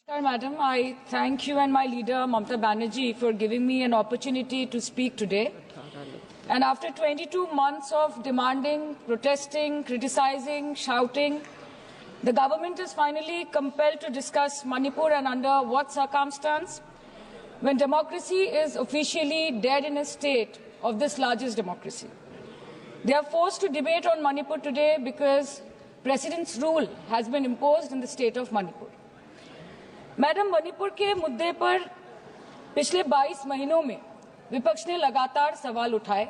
Madam, I thank you and my leader Mamata Banerjee for giving me an opportunity to speak today. And after 22 months of demanding, protesting, criticizing, shouting, the government is finally compelled to discuss Manipur and under what circumstance? When democracy is officially dead in a state of this largest democracy. They are forced to debate on Manipur today because President's rule has been imposed in the state of Manipur. Madam, Manipur के मुद्दे पर पिछले 22 महीनों में विपक्ष ने लगातार सवाल उठाए।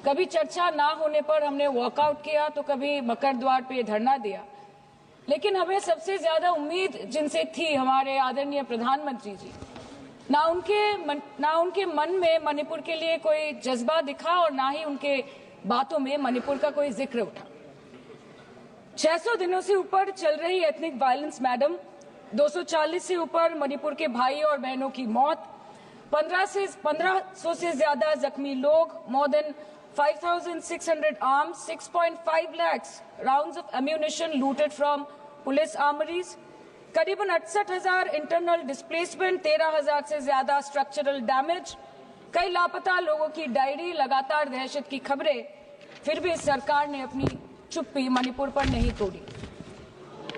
कभी चर्चा ना होने पर हमने वॉकआउट किया तो कभी मकर द्वार पे धरना दिया। लेकिन हमें सबसे ज्यादा उम्मीद जिनसे थी हमारे आदरणीय प्रधानमंत्री जी, ना उनके मन में मणिपुर के लिए कोई जज्बा दिखा और ना ही उनके बातों में मणिपुर का कोई जिक्र उठा। 600 दिनों से ऊपर चल रही एथनिक वायलेंस मैडम, 240 से ऊपर मणिपुर के भाई और बहनों की मौत, 1500 से ज्यादा जख्मी लोग, more than 5,600 arms, 6.5 lakhs rounds of ammunition looted from police armories, करीबन 68,000 इंटरनल डिस्प्लेसमेंट, 13,000 से ज्यादा स्ट्रक्चरल डैमेज, कई लापता लोगों की डायरी, लगातार दहशत की खबरें। फिर भी सरकार ने अपनी चुप्पी मणिपुर पर नहीं तोड़ी।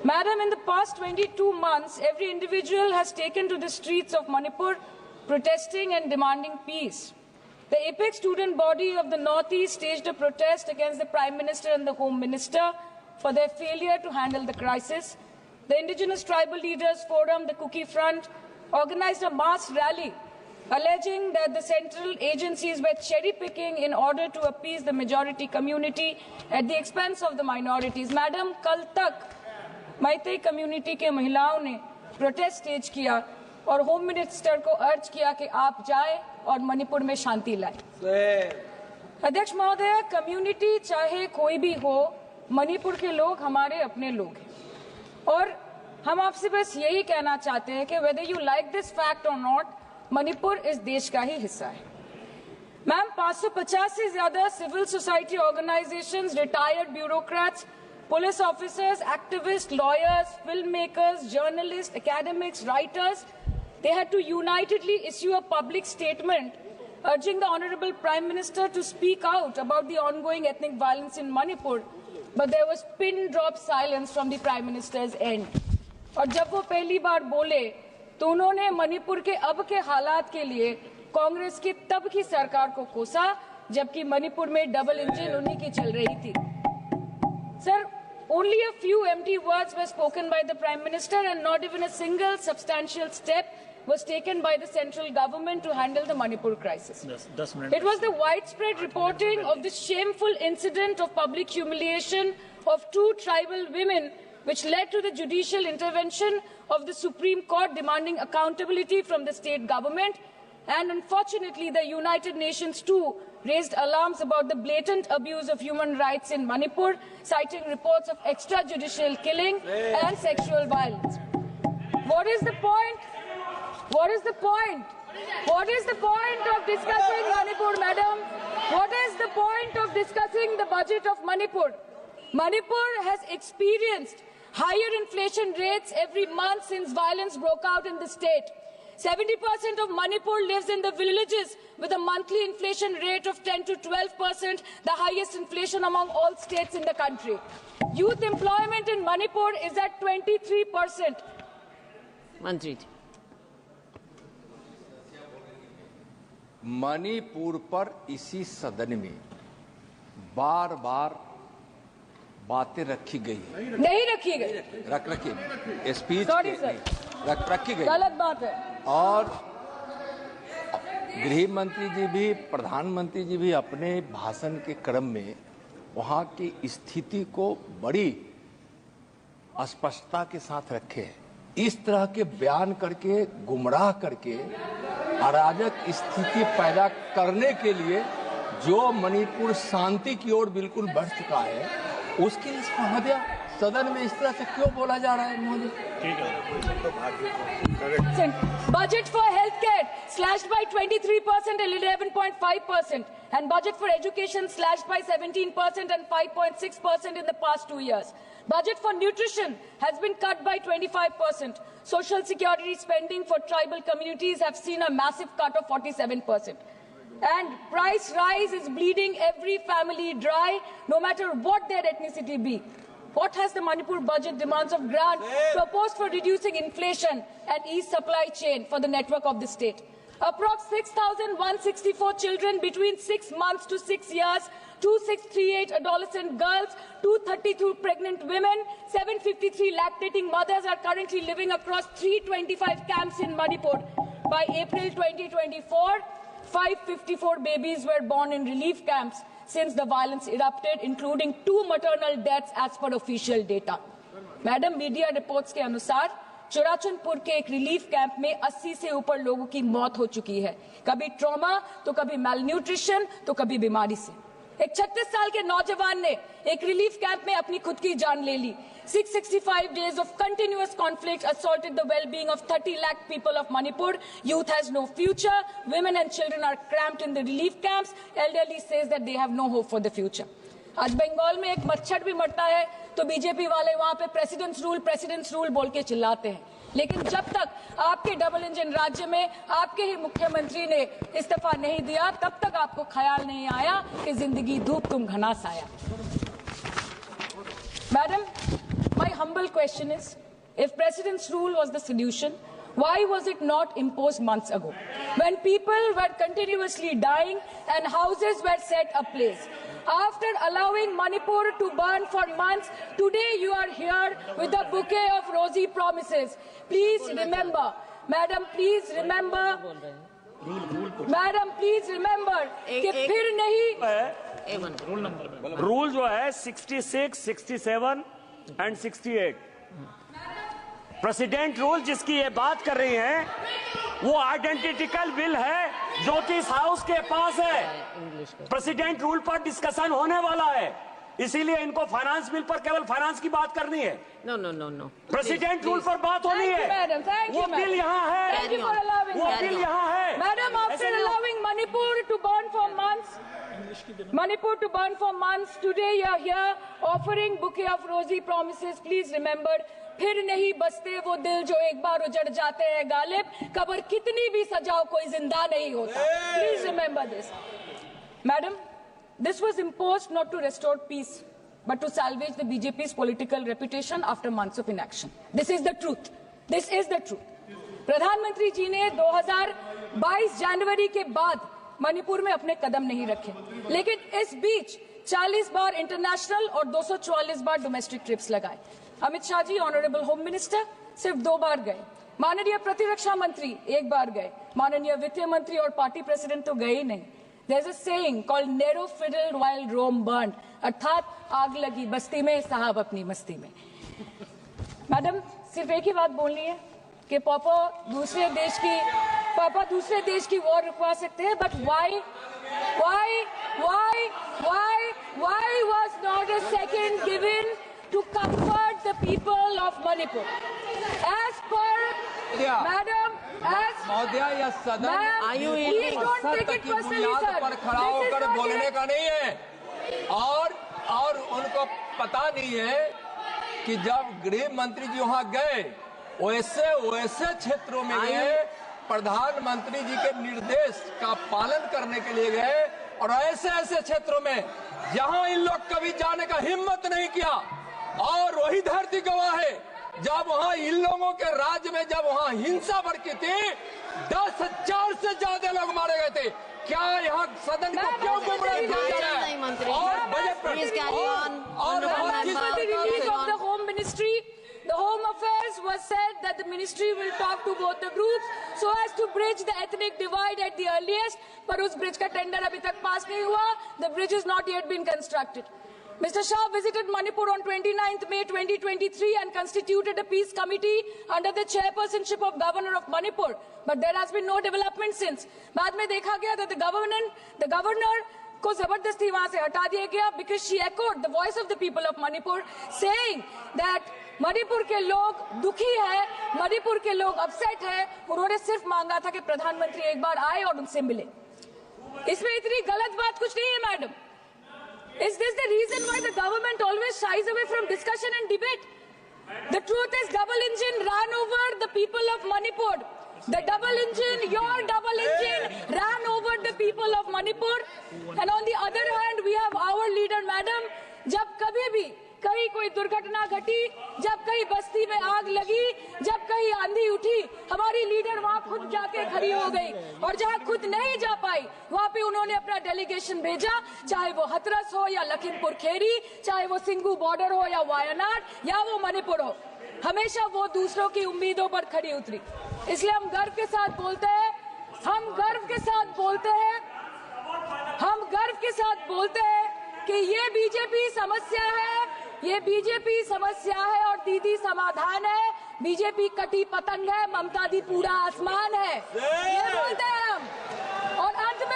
Madam, in the past 22 months, every individual has taken to the streets of Manipur, protesting and demanding peace. The apex student body of the Northeast staged a protest against the Prime Minister and the Home Minister for their failure to handle the crisis. The Indigenous Tribal Leaders Forum, the Kuki Front, organized a mass rally alleging that the central agencies were cherry-picking in order to appease the majority community at the expense of the minorities. Madam, kal tak Meitei community के महिलाओं ने protest stage किया और home minister को अर्ज किया कि आप जाएं और मणिपुर में शांति लाएं। अध्यक्ष महोदय, कम्युनिटी चाहे कोई भी हो, मणिपुर के लोग हमारे अपने लोग हैं और हम आपसे बस यही कहना चाहते हैं कि whether you like this fact और नॉट, मणिपुर इस देश का ही हिस्सा है। मैम, 550 से ज्यादा civil society organisations, retired bureaucrats, police officers, activists, lawyers, filmmakers, journalists, academics, writers, they had to unitedly issue a public statement urging the Honorable Prime Minister to speak out about the ongoing ethnic violence in Manipur. But there was pin-drop silence from the Prime Minister's end. और जब वो पहली बार बोले तो उन्होंने मणिपुर के अब के हालात के लिए कांग्रेस की तब की सरकार को कोसा, जबकि मणिपुर में डबल इंजन उन्हीं की चल रही थी। Sir, only a few empty words were spoken by the Prime Minister and not even a single substantial step was taken by the central government to handle the Manipur crisis. It was the widespread reporting of the shameful incident of public humiliation of 2 tribal women which led to the judicial intervention of the Supreme Court demanding accountability from the state government. And unfortunately, the United Nations too raised alarms about the blatant abuse of human rights in Manipur, citing reports of extrajudicial killing and sexual violence. What is the point? What is the point? What is the point of discussing Manipur, madam? What is the point of discussing the budget of Manipur? Manipur has experienced higher inflation rates every month since violence broke out in the state. 70% of Manipur lives in the villages with a monthly inflation rate of 10 to 12%, the highest inflation among all states in the country. Youth employment in Manipur is at 23%. मंत्री, मणिपुर पर इसी सदन में बार बार बातें रखी गई, नहीं रखी गई, रखी स्पीच रखी गई, गलत बात है। और गृह मंत्री जी भी, प्रधानमंत्री जी भी अपने भाषण के क्रम में वहां की स्थिति को बड़ी स्पष्टता के साथ रखे हैं। इस तरह के बयान करके, गुमराह करके, अराजक स्थिति पैदा करने के लिए जो मणिपुर शांति की ओर बिल्कुल बढ़ चुका है, उसके लिए सदन में इस तरह से क्यों बोला जा रहा है Modi? Budget for healthcare slashed by 23% and 11.5%. and budget for education slashed by 17% and 5.6% in the past 2 years. Budget for nutrition has been cut by 25%. Social security spending for tribal communities have seen a massive cut of 47%. And price rise is bleeding every family dry, no matter what their ethnicity be. What has the Manipur budget demands of grant proposed for reducing inflation and ease supply chain for the network of the state? Approx 6,164 children between 6 months to 6 years, 2,638 adolescent girls, 232 pregnant women, 753 lactating mothers are currently living across 325 camps in Manipur. By April 2024, 554 babies were born in relief camps since the violence erupted, including 2 maternal deaths as per official data. Madam, media reports के अनुसार चुराचंदपुर के एक relief camp में 80 से ऊपर लोगों की मौत हो चुकी है, कभी ट्रॉमा तो कभी मैलन्यूट्रिशन तो कभी बीमारी से। एक 36 साल के नौजवान ने एक रिलीफ कैंप में अपनी खुद की जान ले ली। 665 days of continuous conflict assaulted the well-being of 30 lakh people of Manipur. Youth has no future. Women and children are cramped in the relief camps. Elderly says that they have no hope for the future. आज बंगाल में एक मच्छर भी मरता है तो BJP वाले वहां पे प्रेसिडेंट्स रूल बोल के चिल्लाते हैं, लेकिन जब तक आपके डबल इंजन राज्य में आपके ही मुख्यमंत्री ने इस्तीफा नहीं दिया, तब तक आपको ख्याल नहीं आया कि जिंदगी धूप तुम घनास आया। Madam, my humble question is, if president's rule was the solution, why was it not imposed months ago, when people were continuously dying and houses were set ablaze? After allowing Manipur to burn for months, today you are here with a bouquet of rosy promises. Please remember, Madam, please remember, Madam, please remember कि फिर नहीं rule जो है 66, 67 and 68 president rule जिसकी ये बात कर रही हैं वो आइडेंटिकल बिल है जो कि इस हाउस के पास है। प्रेसिडेंट रूल पर डिस्कशन होने वाला है, इसीलिए इनको फाइनेंस बिल पर केवल फाइनेंस की बात करनी है। नो प्रेसिडेंट रूल पर बात होनी है। वो बिल यहाँ है, वो बिल यहाँ है। Madam, after allowing Manipur to burn for months, today you are here offering bouquet of rosy promises. Please remember, फिर नहीं बसते वो दिल जो एक बार उजड़ जाते हैं गालिब, कब्र कितनी भी सजाओ कोई जिंदा नहीं होता। Please remember this. Madam, this was imposed not to restore peace, but to salvage the BJP's political reputation after months of inaction. This is the truth. This is the truth. प्रधानमंत्री जी ने 2022 जनवरी के बाद मणिपुर में अपने कदम नहीं रखे, लेकिन इस बीच 40 बार इंटरनेशनल और 244 बार डोमेस्टिक ट्रिप्स लगाए। Amit Shah ji, honourable home minister, सिर्फ 2 बार गए। माननीय प्रतिरक्षा मंत्री 1 बार गए। माननीय वित्त मंत्री और पार्टी प्रेसिडेंट तो गए ही नहीं। There's a saying called narrow fiddle while Rome burned, अर्थात आग लगी बस्ती में, साहब अपनी मस्ती में। मैडम, सिर्फ एक ही बात बोलनी है कि पापा दूसरे देश की वॉर रुकवा सकते हैं, but why was not a second given to comfort the people of Manipur? As per Madam, महोदया, सदन please don't take it personally, sir. पर खड़ा होकर बोलने का नहीं है, और उनको पता नहीं है कि जब गृह मंत्री जी वहां गए वैसे क्षेत्रों में गए, प्रधानमंत्री जी के निर्देश का पालन करने के लिए गए, और ऐसे क्षेत्रों में जहां इन लोग कभी जाने का हिम्मत नहीं किया। और वही धरती गवाह है, जब वहां इन लोगों के राज्य में जब वहां हिंसा भड़की थी, 10,000 से ज्यादा लोग मारे गए थे। क्या यहाँ सदन को क्यों गुमराह किया जा रहा है? और budget The Home Affairs was said that the ministry will talk to both the groups so as to bridge the ethnic divide at the earliest, पर उस bridge का tender अभी तक पास नहीं हुआ. The bridge has not yet been constructed. Mr. Shah visited Manipur on 29th May 2023 and constituted a peace committee under the chairpersonship of Governor of Manipur, but there has been no development since. बाद में देखा गया that the governor को जबरदस्ती वहां से हटा दिया गया because she echoed the voice of the people of Manipur saying that Manipur के लोग दुखी है, मणिपुर के लोग अपसेट है। उन्होंने सिर्फ मांगा था कि प्रधानमंत्री एक बार आए और उनसे मिले। इसमें इतनी गलत बात कुछ नहीं है madam. Is this the reason why the government always shies away from discussion and debate? The truth is, double engine ran over the people of Manipur. The double engine, your double engine, ran over the people of Manipur. And on the other hand, we have our leader, madam. जब कभी भी कहीं कोई दुर्घटना घटी, जब कहीं बस्ती में आग लगी, जब कहीं आंधी उठी, हमारी लीडर वहां खुद जाके खड़ी हो गई. और जहां खुद नहीं जा पाई, वहां पे उन्होंने अपना डेलीगेशन भेजा, चाहे वो हथरस हो या लखीमपुर खीरी, चाहे वो सिंगू बॉर्डर हो या वायनाड या वो मणिपुर हो. हमेशा वो दूसरों की उम्मीदों पर खड़ी उतरी. इसलिए हम गर्व के साथ बोलते हैं, हम गर्व के साथ बोलते हैं, हम गर्व के साथ बोलते हैं कि ये बीजेपी समस्या है, ये बीजेपी समस्या है और दीदी समाधान है. बीजेपी कटी पतंग है, ममता दी पूरा आसमान है, ये बोलते हैं हम. और अंत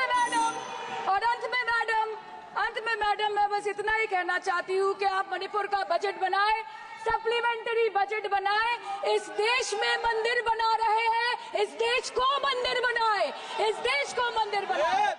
में मैडम मैं बस इतना ही कहना चाहती हूँ कि आप मणिपुर का बजट बनाएं, सप्लीमेंट्री बजट बनाएं. इस देश में मंदिर बना रहे हैं, इस देश को मंदिर बनाएं, इस देश को मंदिर बनाएं.